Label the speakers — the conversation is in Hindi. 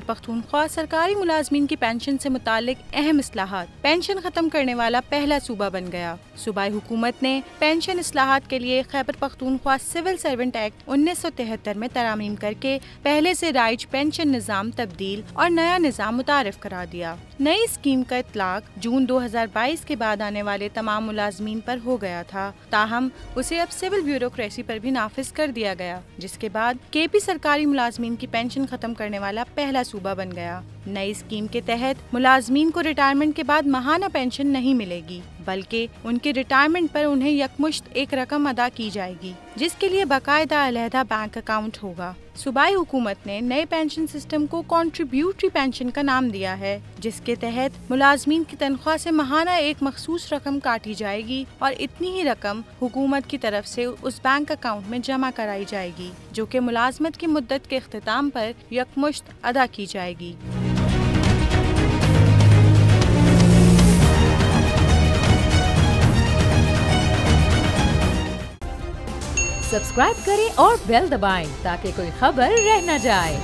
Speaker 1: पख्तूनख्वा सरकारी मुलाजमीन की पेंशन से मुतालिक अहम इस्लाहात। पेंशन खत्म करने वाला पहला सूबा बन गया। सूबाई हुकूमत ने पेंशन इस्लाहात के लिए Khyber Pakhtunkhwa Civil Servant Act 1973 में तरामीम करके पहले से राइज पेंशन निज़ाम तब्दील और नया निज़ाम मुतारिफ करा दिया। नई स्कीम का इतलाक जून 2022 के बाद आने वाले तमाम मुलाजमीन पर हो गया था, ताहम उसे अब सिविल ब्यूरोक्रेसी पर भी नाफिज कर दिया गया, जिसके बाद केपी सरकारी मुलाजमीन की पेंशन खत्म करने वाला पहला सूबा बन गया। नई स्कीम के तहत मुलाजमीन को रिटायरमेंट के बाद माहाना पेंशन नहीं मिलेगी, बल्कि उनके रिटायरमेंट पर उन्हें यकमुश्त एक रकम अदा की जाएगी, जिसके लिए बाकायदा अलहदा बैंक अकाउंट होगा। सूबाई हुकूमत ने नए पेंशन सिस्टम को कॉन्ट्रीब्यूटरी पेंशन का नाम दिया है, जिसके तहत मुलाजमीन की तनख्वाह से माहाना एक मखसूस रकम काटी जाएगी और इतनी ही रकम हुकूमत की तरफ से उस बैंक अकाउंट में जमा कराई जाएगी, जो कि मुलाजमत की मुद्दत के इख्तिताम पर यकमुश्त अदा की जाएगी।
Speaker 2: सब्सक्राइब करें और बेल दबाएं ताकि कोई खबर रह न जाए।